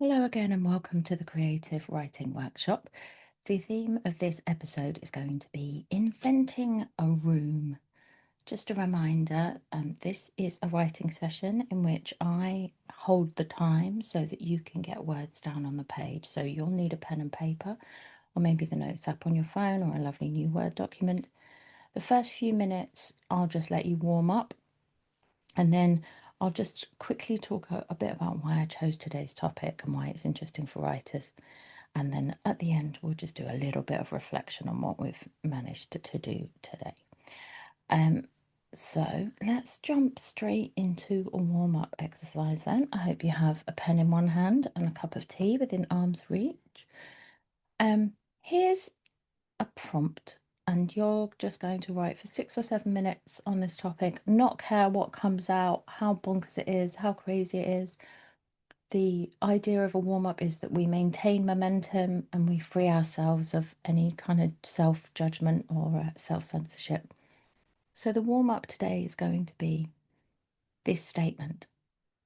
Hello again, and welcome to the Creative Writing Workshop. The theme of this episode is going to be inventing a room. Just a reminder, this is a writing session in which I hold the time so that you can get words down on the page. So you'll need a pen and paper, or maybe the notes app on your phone, or a lovely new Word document. The first few minutes, I'll just let you warm up, and then I'll just quickly talk a bit about why I chose today's topic and why it's interesting for writers. And then at the end, we'll just do a little bit of reflection on what we've managed to do today. So let's jump straight into a warm-up exercise then. I hope you have a pen in one hand and a cup of tea within arm's reach. Here's a prompt, and you're just going to write for 6 or 7 minutes on this topic, not care what comes out, how bonkers it is, how crazy it is. The idea of a warm-up is that we maintain momentum and we free ourselves of any kind of self-judgment or self-censorship. So the warm-up today is going to be this statement.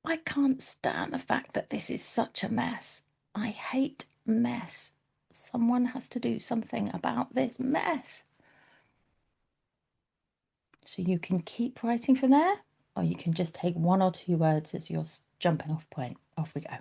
I can't stand the fact that this is such a mess. I hate mess. Someone has to do something about this mess. So you can keep writing from there, or you can just take one or two words as your jumping off point. Off we go.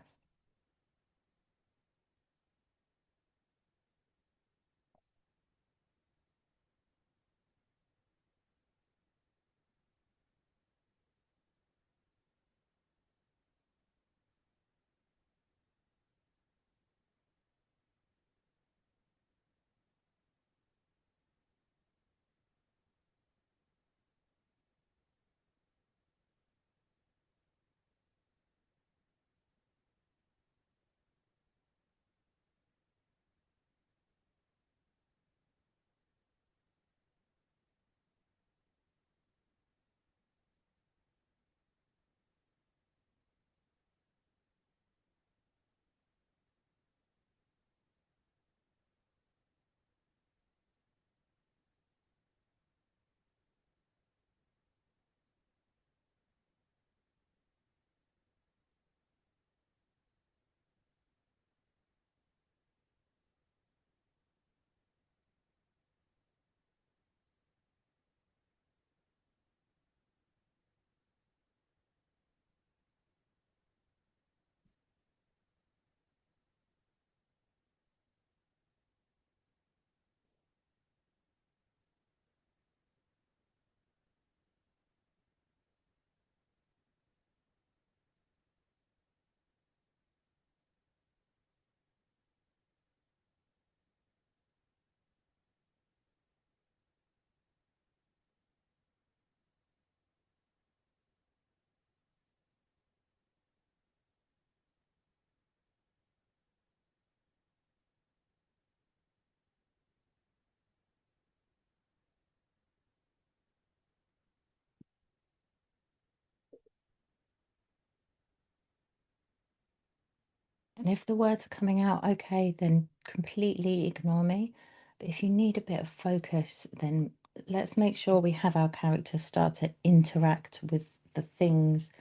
And if the words are coming out okay, then completely ignore me. But if you need a bit of focus, then let's make sure we have our characters start to interact with the things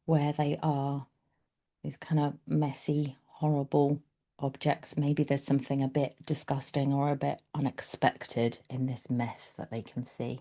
where they are, these kind of messy, horrible objects. Maybe there's something a bit disgusting or a bit unexpected in this mess that they can see.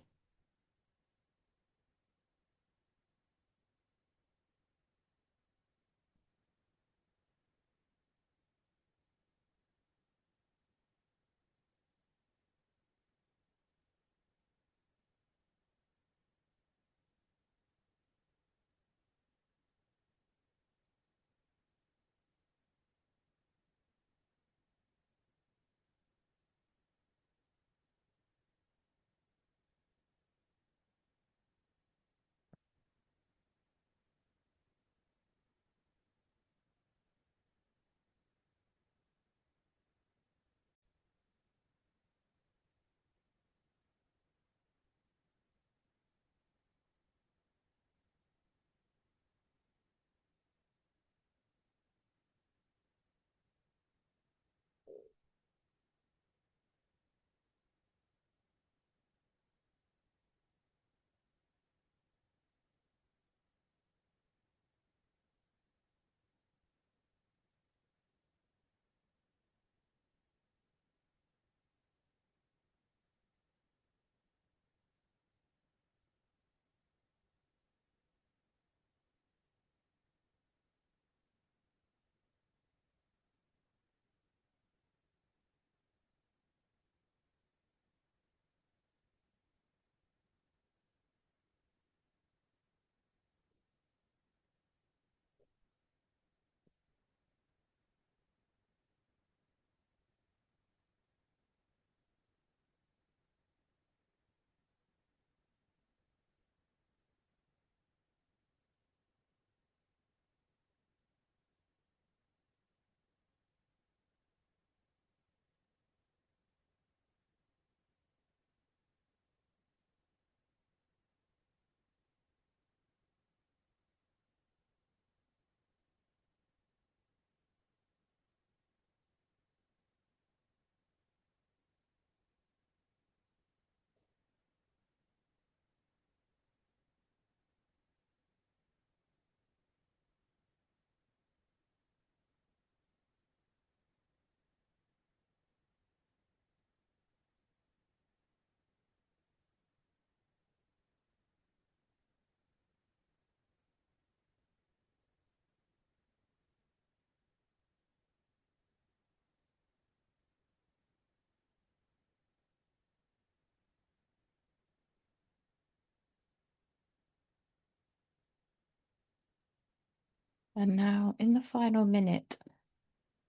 And now, in the final minute,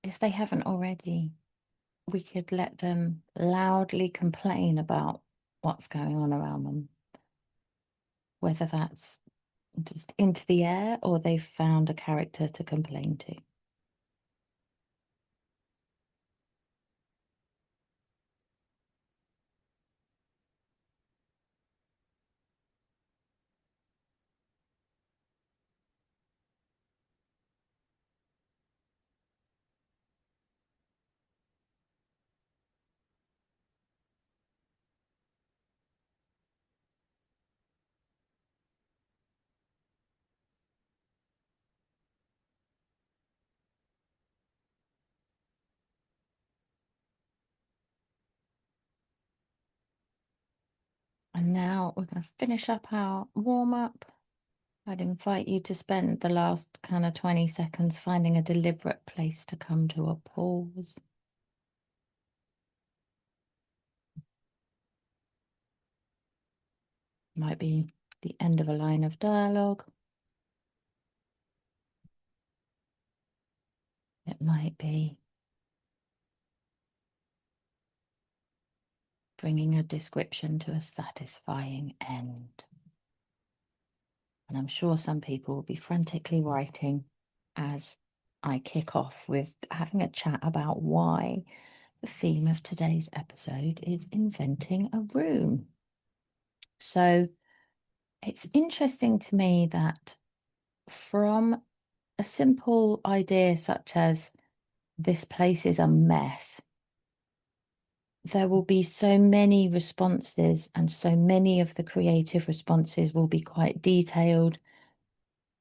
if they haven't already, we could let them loudly complain about what's going on around them, whether that's just into the air or they've found a character to complain to. And now we're going to finish up our warm up. I'd invite you to spend the last kind of 20 seconds finding a deliberate place to come to a pause. Might be the end of a line of dialogue. It might be bringing a description to a satisfying end. And I'm sure some people will be frantically writing as I kick off with having a chat about why the theme of today's episode is inventing a room. So it's interesting to me that from a simple idea such as this place is a mess, there will be so many responses, and so many of the creative responses will be quite detailed.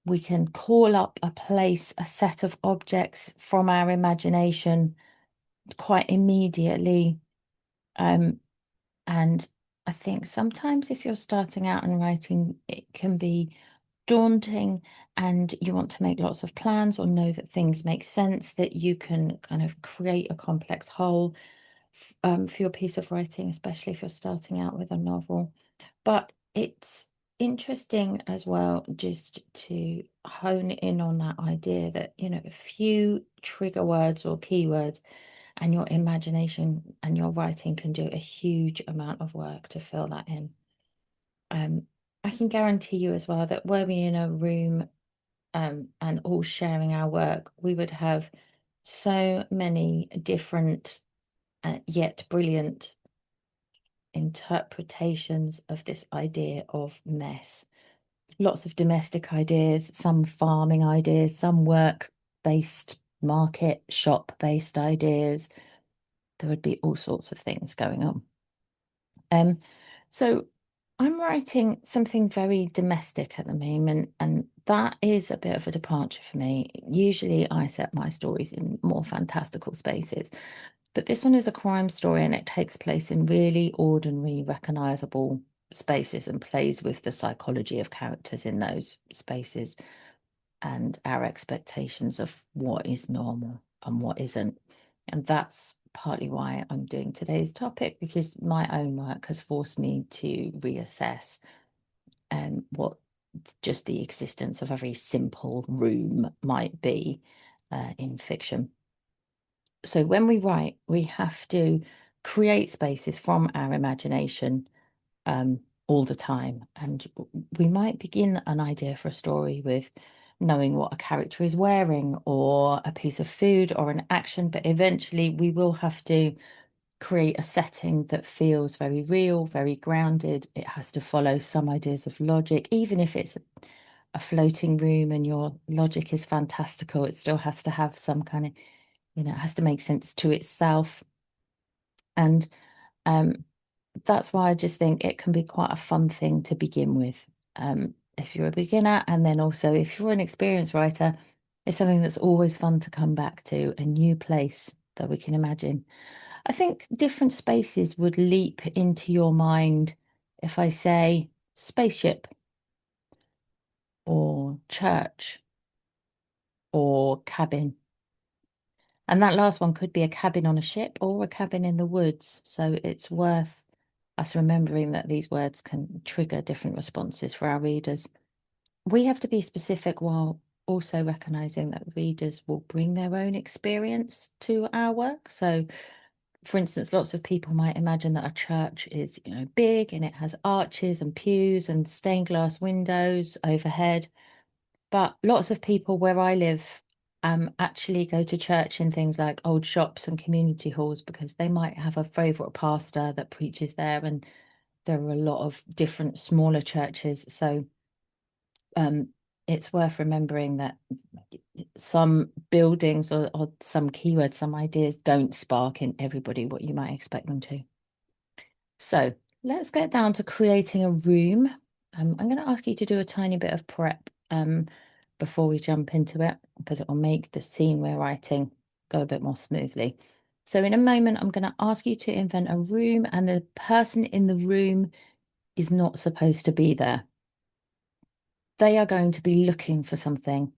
We can call up a place, a set of objects from our imagination quite immediately. And I think sometimes if you're starting out and writing, it can be daunting and you want to make lots of plans or know that things make sense, that you can kind of create a complex whole for your piece of writing, especially if you're starting out with a novel. But it's interesting as well just to hone in on that idea that, a few trigger words or keywords and your imagination and your writing can do a huge amount of work to fill that in. I can guarantee you as well that were we in a room and all sharing our work, we would have so many different yet brilliant interpretations of this idea of mess. Lots of domestic ideas, some farming ideas, some work-based, market, shop-based ideas. There would be all sorts of things going on. So I'm writing something very domestic at the moment, and that is a bit of a departure for me. Usually I set my stories in more fantastical spaces, but this one is a crime story and it takes place in really ordinary, recognizable spaces and plays with the psychology of characters in those spaces and our expectations of what is normal and what isn't. And that's partly why I'm doing today's topic, because my own work has forced me to reassess what just the existence of a very simple room might be in fiction. So when we write, we have to create spaces from our imagination all the time. And we might begin an idea for a story with knowing what a character is wearing or a piece of food or an action, but eventually we will have to create a setting that feels very real, very grounded. It has to follow some ideas of logic, even if it's a floating room and your logic is fantastical, it still has to have some kind of, it has to make sense to itself. And um, that's why I just think it can be quite a fun thing to begin with. If you're a beginner, and then also if you're an experienced writer, it's something that's always fun to come back to, a new place that we can imagine. I think different spaces would leap into your mind if I say spaceship or church or cabin. And that last one could be a cabin on a ship or a cabin in the woods. So it's worth us remembering that these words can trigger different responses for our readers. We have to be specific while also recognizing that readers will bring their own experience to our work. So, for instance, lots of people might imagine that a church is, big and it has arches and pews and stained glass windows overhead. But lots of people where I live actually go to church in things like old shops and community halls because they might have a favorite pastor that preaches there, and there are a lot of different smaller churches. So um, it's worth remembering that some buildings or some keywords, some ideas don't spark in everybody what you might expect them to. So let's get down to creating a room. I'm going to ask you to do a tiny bit of prep before we jump into it, because it will make the scene we're writing go a bit more smoothly. So in a moment, I'm going to ask you to invent a room, and the person in the room is not supposed to be there. They are going to be looking for something.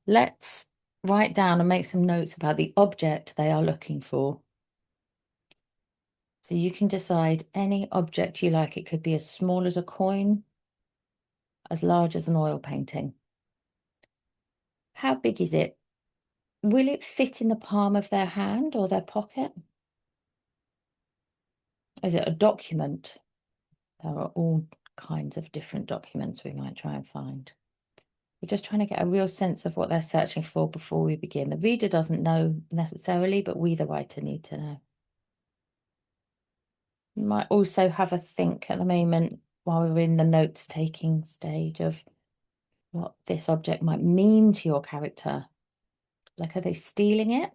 Let's write down and make some notes about the object they are looking for. So you can decide any object you like. It could be as small as a coin, as large as an oil painting. How big is it? Will it fit in the palm of their hand or their pocket? Is it a document? There are all kinds of different documents we might try and find. We're just trying to get a real sense of what they're searching for before we begin. The reader doesn't know necessarily, but we, the writer, need to know. You might also have a think at the moment while we're in the notes taking stage of what this object might mean to your character. Like, are they stealing it?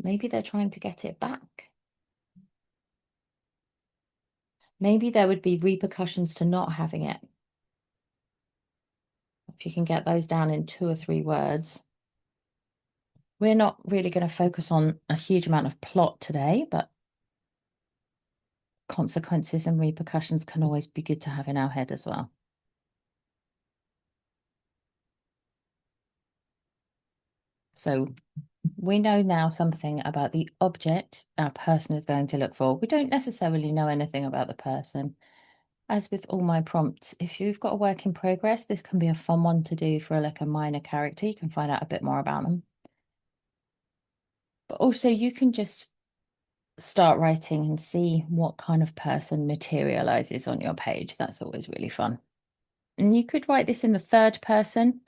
Maybe they're trying to get it back. Maybe there would be repercussions to not having it. If you can get those down in 2 or 3 words. We're not really going to focus on a huge amount of plot today, but consequences and repercussions can always be good to have in our head as well. So we know now something about the object our person is going to look for. We don't necessarily know anything about the person. As with all my prompts, if you've got a work in progress, this can be a fun one to do for like a minor character. You can find out a bit more about them. But also you can just start writing and see what kind of person materializes on your page. That's always really fun. And you could write this in the third person,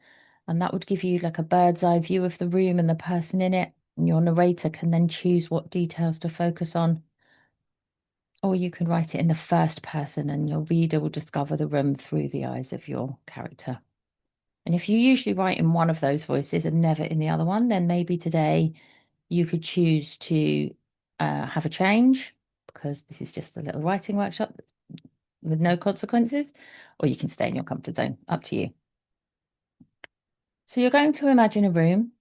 and that would give you like a bird's eye view of the room and the person in it. And your narrator can then choose what details to focus on. Or you can write it in the first person, and your reader will discover the room through the eyes of your character. And if you usually write in one of those voices and never in the other one, then maybe today you could choose to have a change, because this is just a little writing workshop with no consequences, or you can stay in your comfort zone. Up to you. So you're going to imagine a room.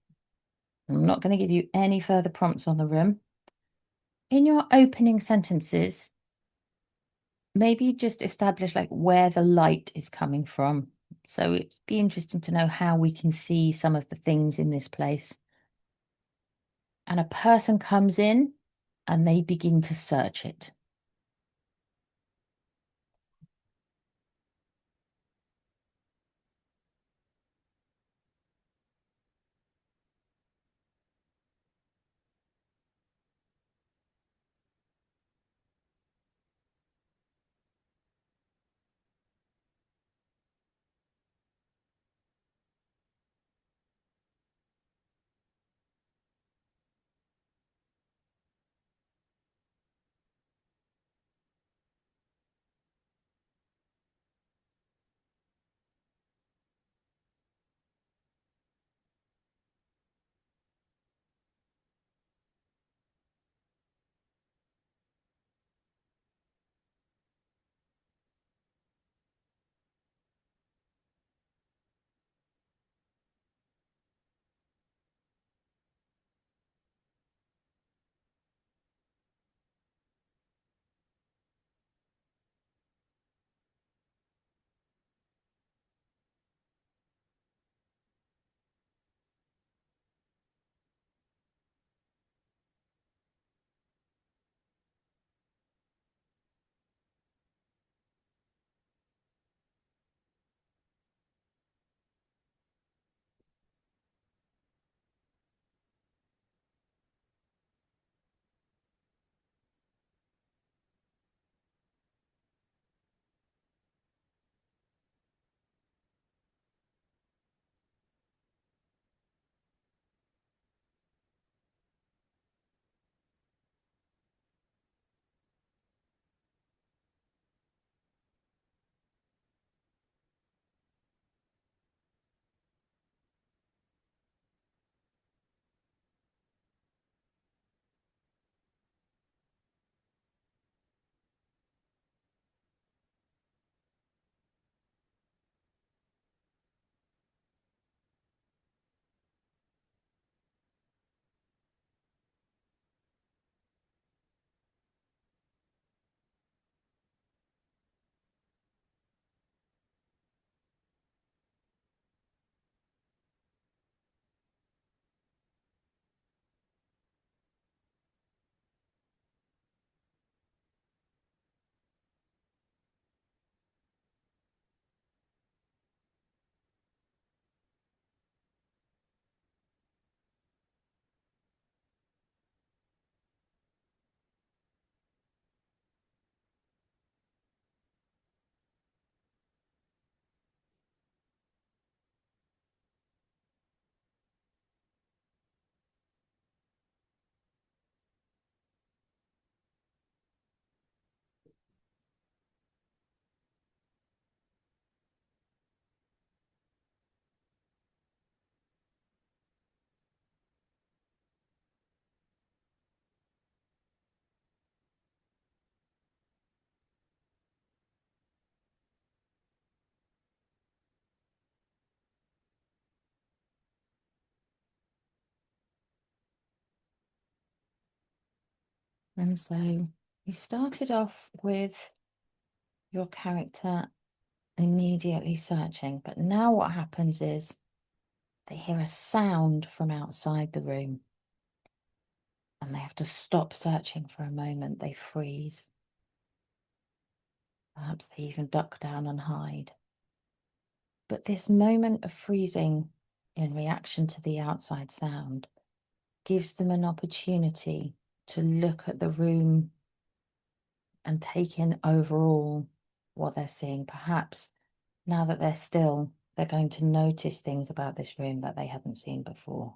I'm not going to give you any further prompts on the room. In your opening sentences, maybe just establish like where the light is coming from. So it'd be interesting to know how we can see some of the things in this place. And a person comes in and they begin to search it. And so we started off with your character immediately searching, but now what happens is they hear a sound from outside the room and they have to stop searching for a moment. They freeze. Perhaps they even duck down and hide. But this moment of freezing in reaction to the outside sound gives them an opportunity to look at the room and take in overall what they're seeing. Perhaps now that they're still, they're going to notice things about this room that they hadn't seen before.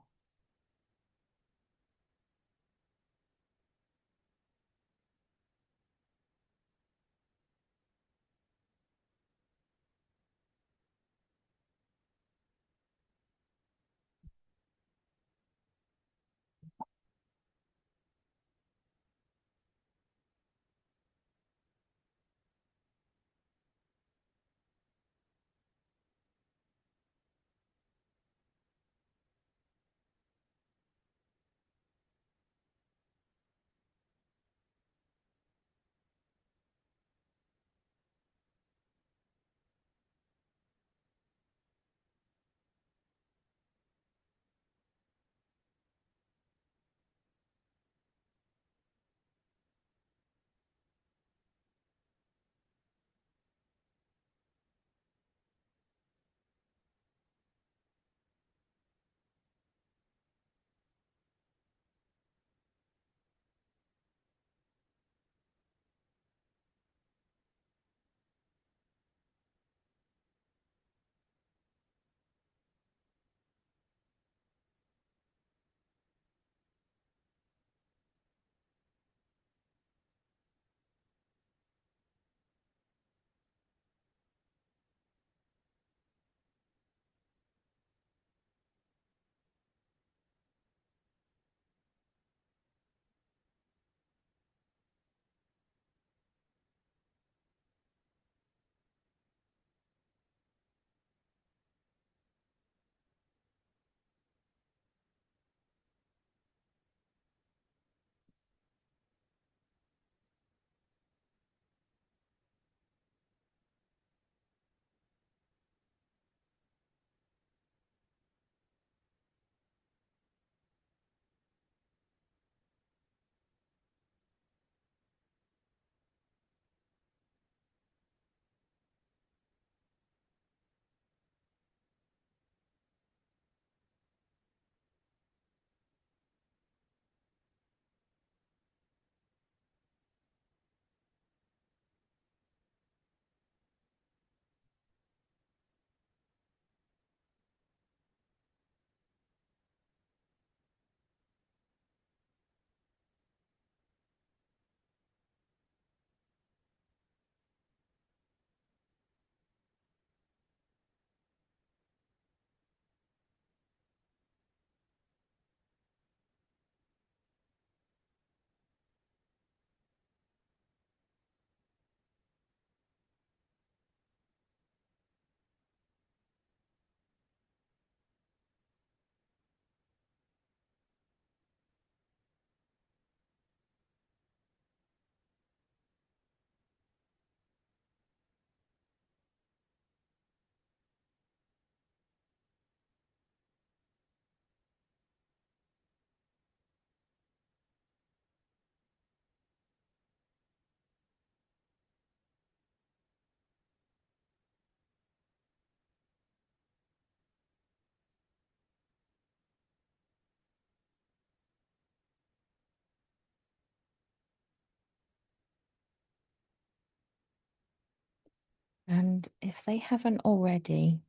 And if they haven't already,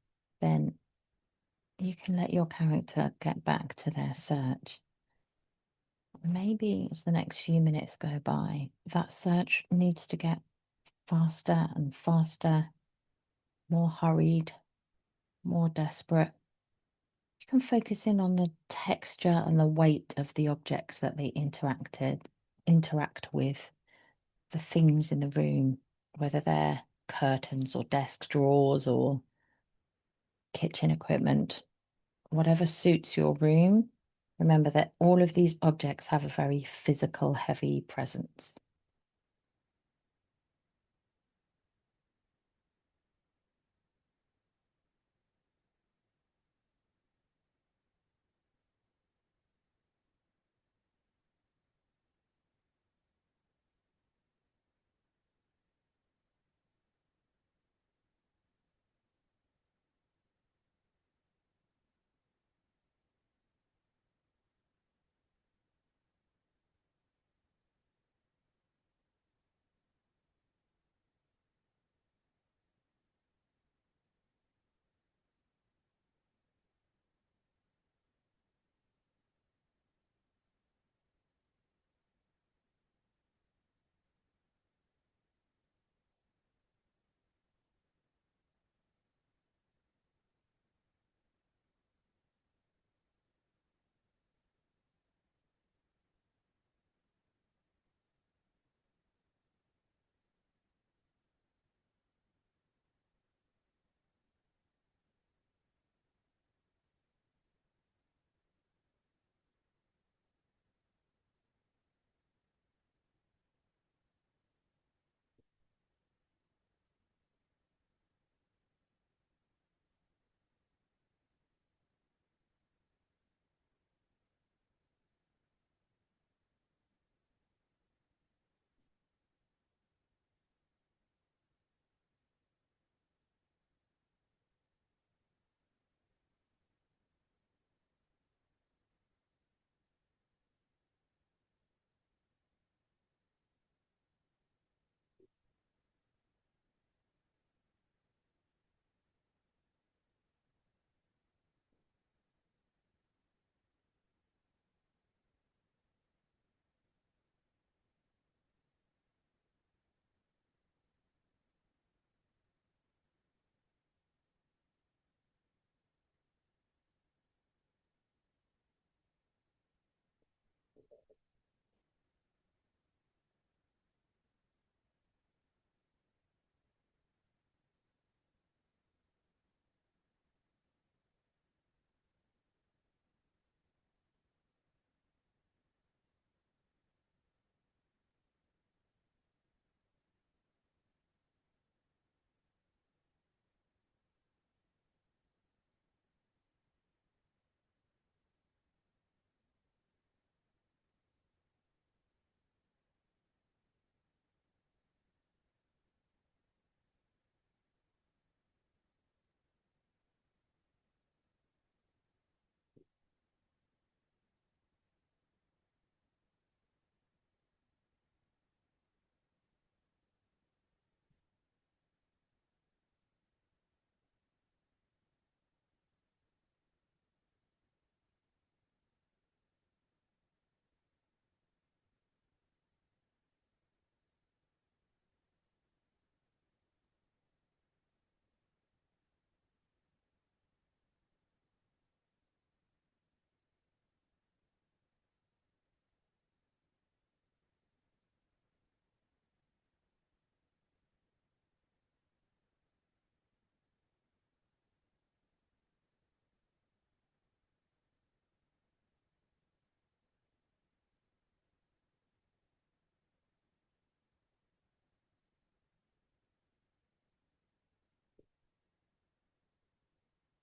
then you can let your character get back to their search. Maybe as the next few minutes go by, that search needs to get faster and faster, more hurried, more desperate. You can focus in on the texture and the weight of the objects that they interact with, the things in the room, whether they're curtains or desk drawers or kitchen equipment, whatever suits your room, Remember that all of these objects have a very physical, heavy presence.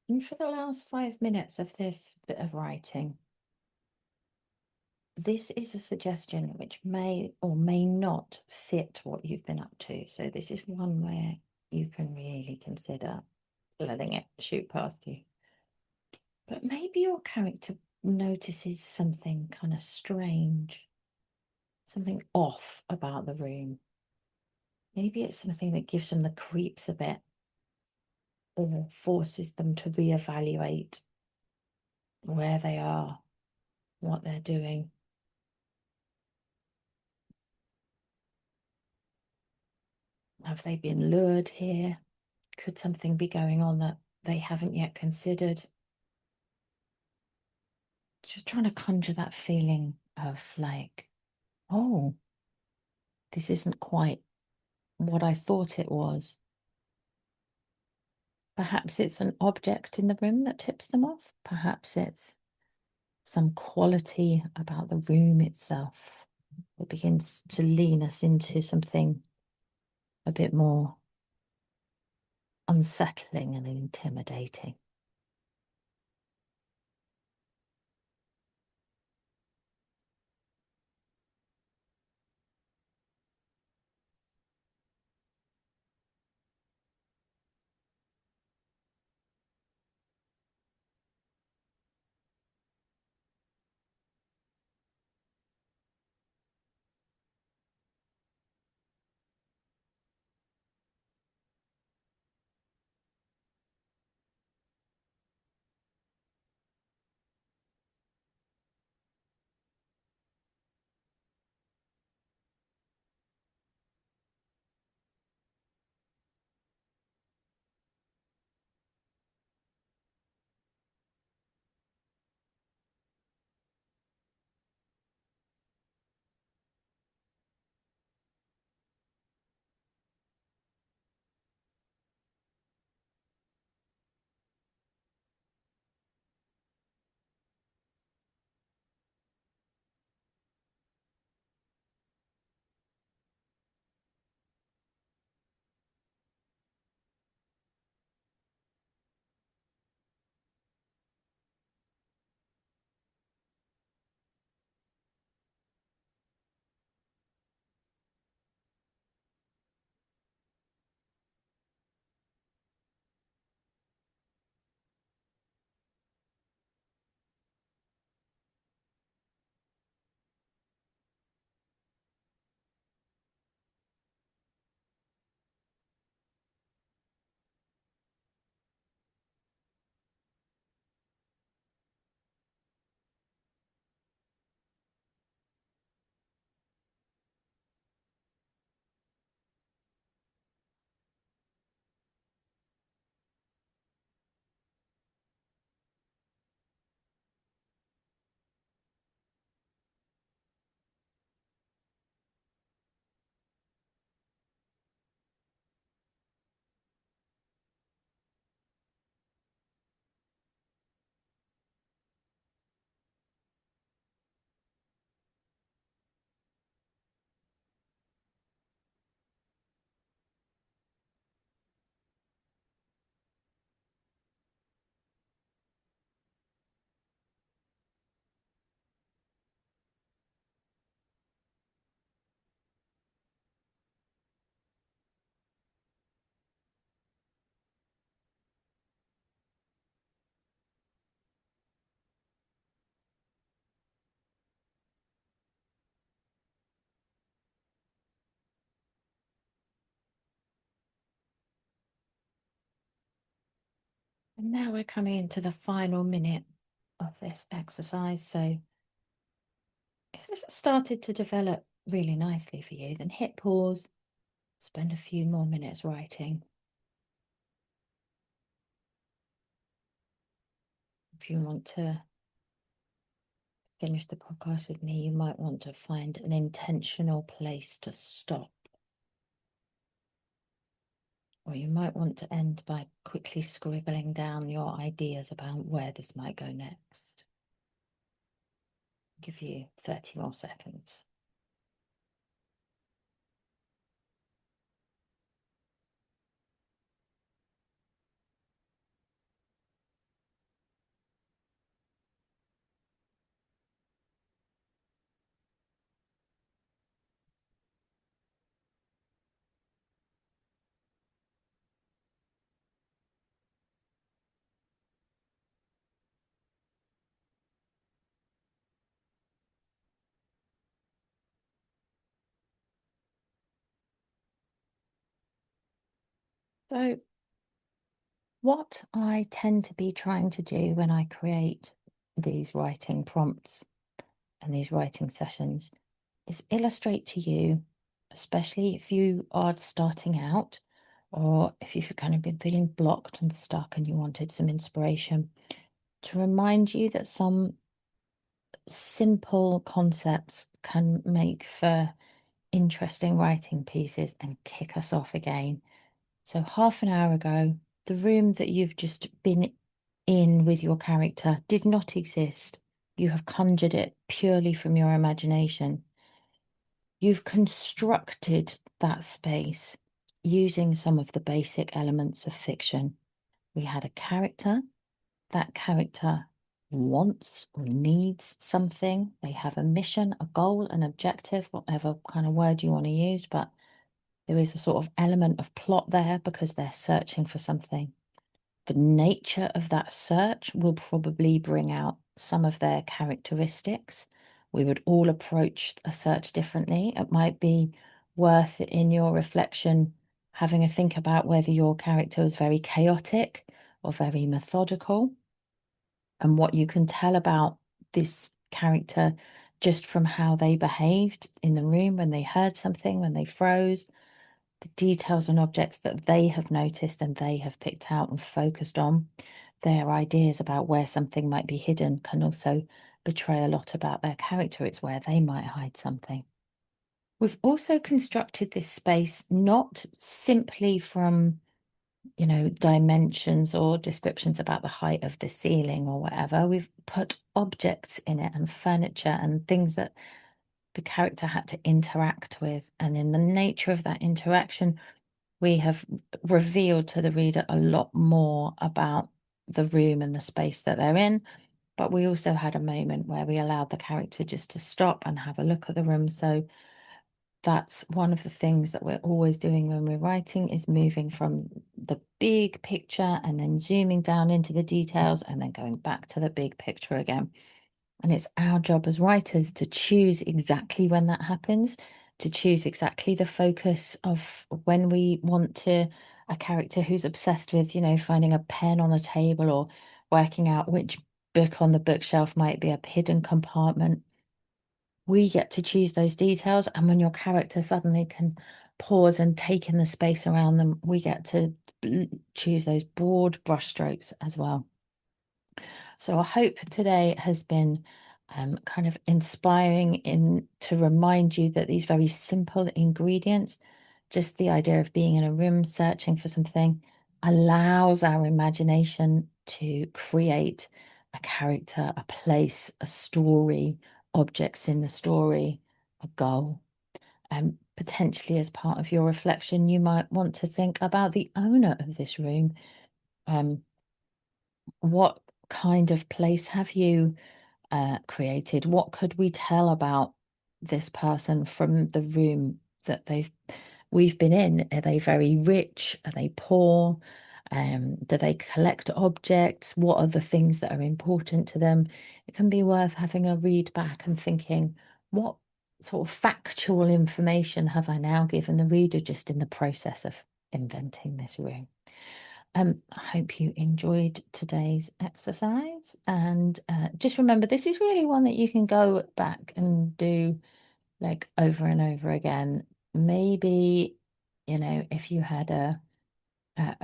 And for the last 5 minutes of this bit of writing, this is a suggestion which may or may not fit what you've been up to. So this is one where you can really consider letting it shoot past you. But maybe your character notices something kind of strange, something off about the room. Maybe it's something that gives them the creeps a bit or forces them to reevaluate where they are, what they're doing. Have they been lured here? Could something be going on that they haven't yet considered? Just trying to conjure that feeling of like, oh, this isn't quite what I thought it was. Perhaps it's an object in the room that tips them off. Perhaps it's some quality about the room itself. It begins to lean us into something a bit more unsettling and intimidating. And now we're coming into the final minute of this exercise. So if this has started to develop really nicely for you, then hit pause, spend a few more minutes writing. If you want to finish the podcast with me, you might want to find an intentional place to stop. Or you might want to end by quickly scribbling down your ideas about where this might go next. I'll give you 30 more seconds. So what I tend to be trying to do when I create these writing prompts and these writing sessions is illustrate to you, especially if you are starting out or if you've kind of been feeling blocked and stuck and you wanted some inspiration, to remind you that some simple concepts can make for interesting writing pieces and kick us off again. So half an hour ago, the room that you've just been in with your character did not exist. You have conjured it purely from your imagination. You've constructed that space using some of the basic elements of fiction. We had a character. That character wants or needs something. They have a mission, a goal, an objective, whatever kind of word you want to use, but there is a sort of element of plot there because they're searching for something. The nature of that search will probably bring out some of their characteristics. We would all approach a search differently. It might be worth in your reflection having a think about whether your character is very chaotic or very methodical, and what you can tell about this character just from how they behaved in the room when they heard something, when they froze, the details and objects that they have noticed and they have picked out and focused on. Their ideas about where something might be hidden can also betray a lot about their character. It's where they might hide something. We've also constructed this space not simply from, dimensions or descriptions about the height of the ceiling or whatever. We've put objects in it and furniture and things that the character had to interact with. And in the nature of that interaction, we have revealed to the reader a lot more about the room and the space that they're in. But we also had a moment where we allowed the character just to stop and have a look at the room. So that's one of the things that we're always doing when we're writing, is moving from the big picture and then zooming down into the details and then going back to the big picture again. And it's our job as writers to choose exactly when that happens, to choose exactly the focus of when we want to, a character who's obsessed with, finding a pen on a table or working out which book on the bookshelf might be a hidden compartment. We get to choose those details. And when your character suddenly can pause and take in the space around them, we get to choose those broad brushstrokes as well. So I hope today has been kind of inspiring to remind you that these very simple ingredients, just the idea of being in a room searching for something, allows our imagination to create a character, a place, a story, objects in the story, a goal. And potentially as part of your reflection, you might want to think about the owner of this room. What kind of place have you created? What could we tell about this person from the room that we've been in? Are they very rich? Are they poor? Do they collect objects? What are the things that are important to them? It can be worth having a read back and thinking, what sort of factual information have I now given the reader just in the process of inventing this room? I hope you enjoyed today's exercise, and just remember, this is really one that you can go back and do like over and over again. Maybe, if you had a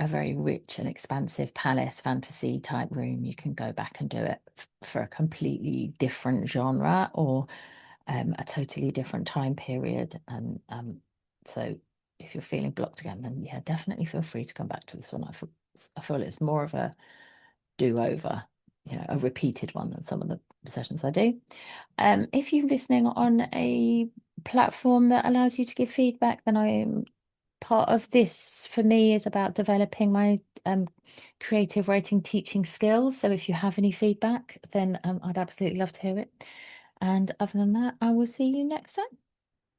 very rich and expansive palace fantasy type room, you can go back and do it for a completely different genre or a totally different time period. And so if you're feeling blocked again, then yeah, definitely feel free to come back to this one. I feel it's more of a do-over, a repeated one than some of the sessions I do. If you're listening on a platform that allows you to give feedback, then I'm part of this for me is about developing my creative writing teaching skills. So if you have any feedback, then I'd absolutely love to hear it. And other than that, I will see you next time.